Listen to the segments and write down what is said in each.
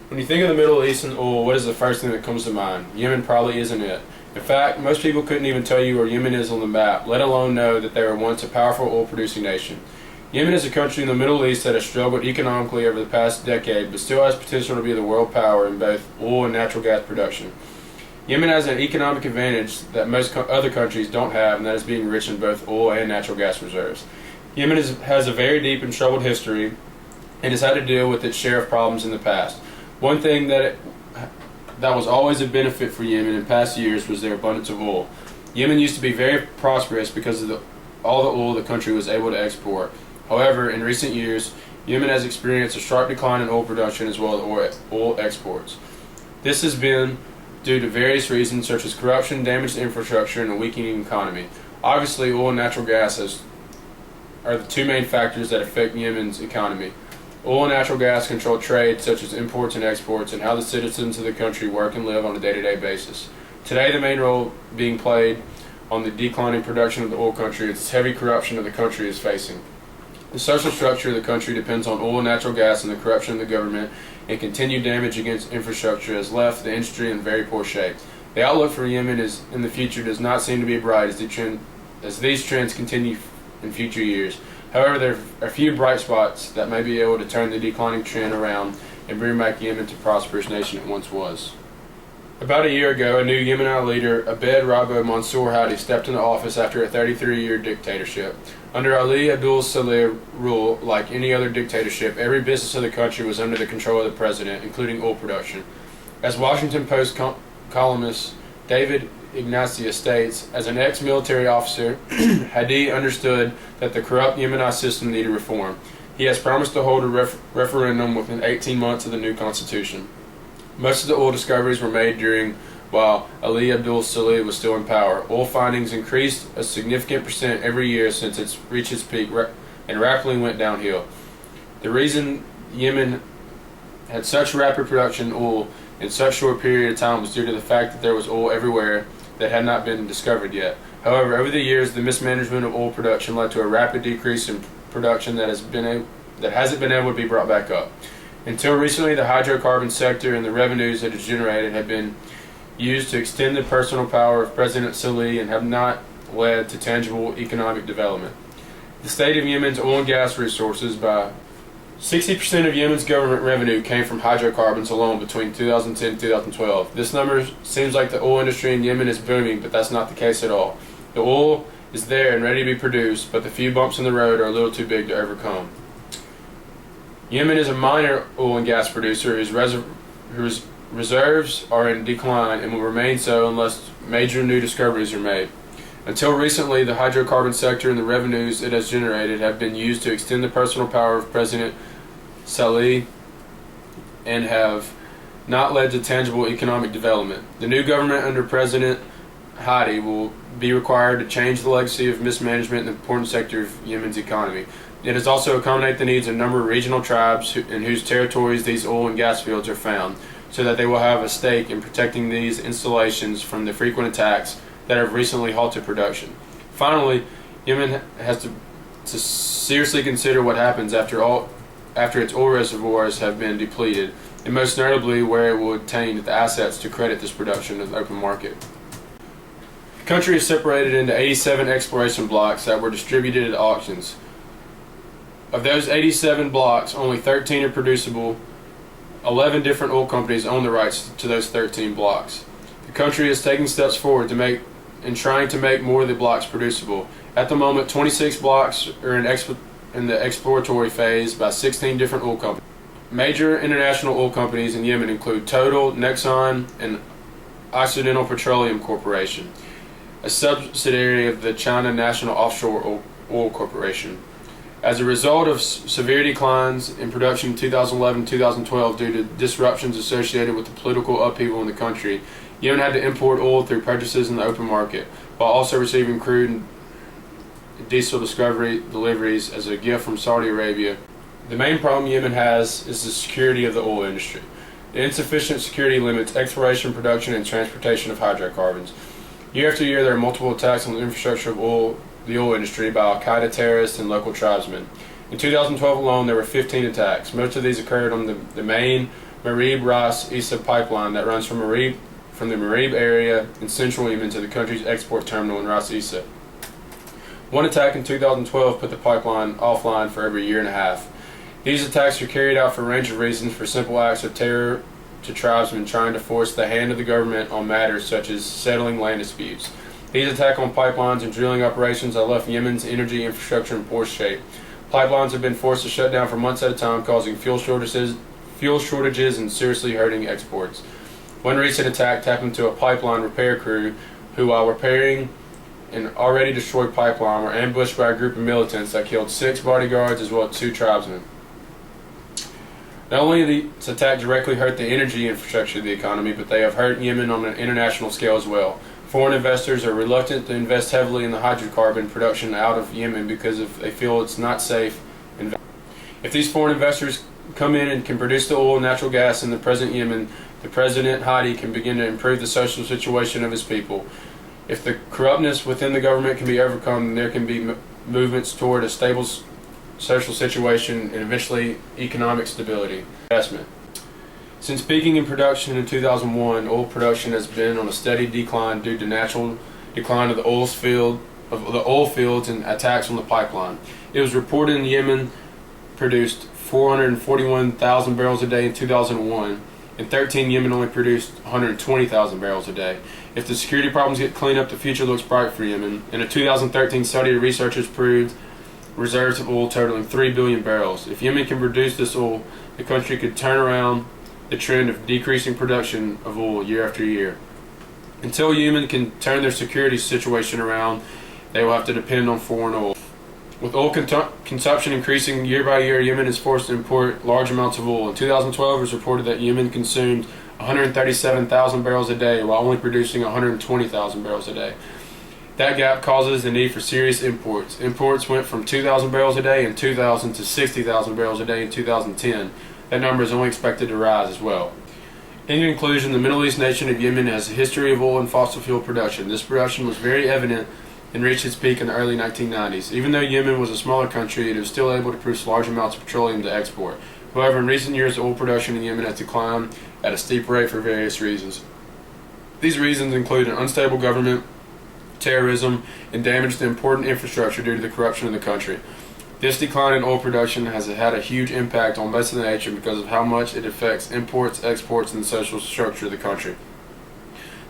When you think of the Middle East and oil, what is the first thing that comes to mind? Yemen probably isn't it. In fact, most people couldn't even tell you where Yemen is on the map, let alone know that they were once a powerful oil-producing nation. Yemen is a country in the Middle East that has struggled economically over the past decade, but still has potential to be the world power in both oil and natural gas production. Yemen has an economic advantage that most other countries don't have, and that is being rich in both oil and natural gas reserves. Yemen has a very deep and troubled history and has had to deal with its share of problems in the past. One thing that was always a benefit for Yemen in past years was their abundance of oil. Yemen used to be very prosperous because of all the oil the country was able to export. However, in recent years, Yemen has experienced a sharp decline in oil production as well as oil exports. This has been due to various reasons such as corruption, damaged infrastructure, and a weakening economy. Obviously, oil and natural gas are the two main factors that affect Yemen's economy. Oil and natural gas control trade such as imports and exports and how the citizens of the country work and live on a day-to-day basis. Today, the main role being played on the declining production of the oil country is its heavy corruption that the country is facing. The social structure of the country depends on oil and natural gas, and the corruption of the government and continued damage against infrastructure has left the industry in very poor shape. The outlook for Yemen in the future does not seem to be bright as these trends continue in future years. However, there are a few bright spots that may be able to turn the declining trend around and bring back Yemen to the prosperous nation it once was. About a year ago, a new Yemenite leader, Abed Rabbo Mansour Hadi, stepped into office after a 33-year dictatorship. Under Ali Abdul Saleh rule, like any other dictatorship, every business of the country was under the control of the president, including oil production. As Washington Post columnist David Ignatius states, as an ex-military officer, Hadi understood that the corrupt Yemenite system needed reform. He has promised to hold a referendum within 18 months of the new constitution. Most of the oil discoveries were made while Ali Abdul Saleh was still in power. Oil findings increased a significant percent every year since it reached its peak and rapidly went downhill. The reason Yemen had such rapid production of oil in such short period of time was due to the fact that there was oil everywhere that had not been discovered yet. However, over the years, the mismanagement of oil production led to a rapid decrease in production that hasn't been able to be brought back up. Until recently, the hydrocarbon sector and the revenues that it generated had been used to extend the personal power of President Saleh and have not led to tangible economic development. The state of Yemen's oil and gas resources, by 60% of Yemen's government revenue came from hydrocarbons alone between 2010 and 2012. This number seems like the oil industry in Yemen is booming, but that's not the case at all. The oil is there and ready to be produced, but the few bumps in the road are a little too big to overcome. Yemen is a minor oil and gas producer whose reserves are in decline and will remain so unless major new discoveries are made. Until recently, the hydrocarbon sector and the revenues it has generated have been used to extend the personal power of President Saleh and have not led to tangible economic development. The new government under President Hadi will be required to change the legacy of mismanagement in the important sector of Yemen's economy. It is also to accommodate the needs of a number of regional tribes in whose territories these oil and gas fields are found, so that they will have a stake in protecting these installations from the frequent attacks that have recently halted production. Finally, Yemen has to seriously consider what happens after its oil reservoirs have been depleted, and most notably where it will obtain the assets to credit this production in the open market. The country is separated into 87 exploration blocks that were distributed at auctions. Of those 87 blocks, only 13 are producible. 11 different oil companies own the rights to those 13 blocks. The country is taking steps forward trying to make more of the blocks producible. At the moment, 26 blocks are in the exploratory phase by 16 different oil companies. Major international oil companies in Yemen include Total, Nexon, and Occidental Petroleum Corporation, a subsidiary of the China National Offshore Oil Corporation. As a result of severe declines in production in 2011-2012 due to disruptions associated with the political upheaval in the country, Yemen had to import oil through purchases in the open market, while also receiving crude and diesel deliveries as a gift from Saudi Arabia. The main problem Yemen has is the security of the oil industry. The insufficient security limits exploration, production, and transportation of hydrocarbons. Year after year, there are multiple attacks on the infrastructure of the oil industry by Al-Qaeda terrorists and local tribesmen. In 2012 alone, there were 15 attacks. Most of these occurred on the main Marib Ras Isa pipeline that runs from the Marib area in central Yemen to the country's export terminal in Ras Isa. One attack in 2012 put the pipeline offline for over a year and a half. These attacks are carried out for a range of reasons, for simple acts of terror to tribesmen trying to force the hand of the government on matters such as settling land disputes. These attacks on pipelines and drilling operations have left Yemen's energy infrastructure in poor shape. Pipelines have been forced to shut down for months at a time, causing fuel shortages and seriously hurting exports. One recent attack happened to a pipeline repair crew who, while repairing an already destroyed pipeline, were ambushed by a group of militants that killed 6 bodyguards as well as 2 tribesmen. Not only did this attack directly hurt the energy infrastructure of the economy, but they have hurt Yemen on an international scale as well. Foreign investors are reluctant to invest heavily in the hydrocarbon production out of Yemen because they feel it's not safe. If these foreign investors come in and can produce the oil and natural gas in the present Yemen, the President Hadi can begin to improve the social situation of his people. If the corruptness within the government can be overcome, then there can be movements toward a stable social situation and eventually economic stability. Investment. Since peaking in production in 2001, oil production has been on a steady decline due to natural decline of the oil fields and attacks on the pipeline. It was reported in Yemen produced 441,000 barrels a day in 2001, and 13 Yemen only produced 120,000 barrels a day. If the security problems get cleaned up, the future looks bright for Yemen. In a 2013 study, researchers proved reserves of oil totaling 3 billion barrels. If Yemen can produce this oil, the country could turn around the trend of decreasing production of oil year after year. Until Yemen can turn their security situation around, they will have to depend on foreign oil. With oil consumption increasing year by year, Yemen is forced to import large amounts of oil. In 2012, it was reported that Yemen consumed 137,000 barrels a day while only producing 120,000 barrels a day. That gap causes the need for serious imports. Imports went from 2,000 barrels a day in 2000 to 60,000 barrels a day in 2010. That number is only expected to rise as well. In conclusion, the Middle East nation of Yemen has a history of oil and fossil fuel production. This production was very evident and reached its peak in the early 1990s. Even though Yemen was a smaller country, it was still able to produce large amounts of petroleum to export. However, in recent years, oil production in Yemen has declined at a steep rate for various reasons. These reasons include an unstable government, terrorism, and damage to important infrastructure due to the corruption of the country. This decline in oil production has had a huge impact on most of the nation because of how much it affects imports, exports, and the social structure of the country.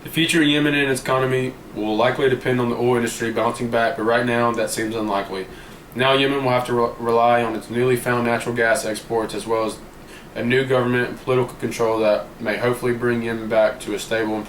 The future of Yemen and its economy will likely depend on the oil industry bouncing back, but right now that seems unlikely. Now Yemen will have to rely on its newly found natural gas exports as well as a new government and political control that may hopefully bring Yemen back to a stable and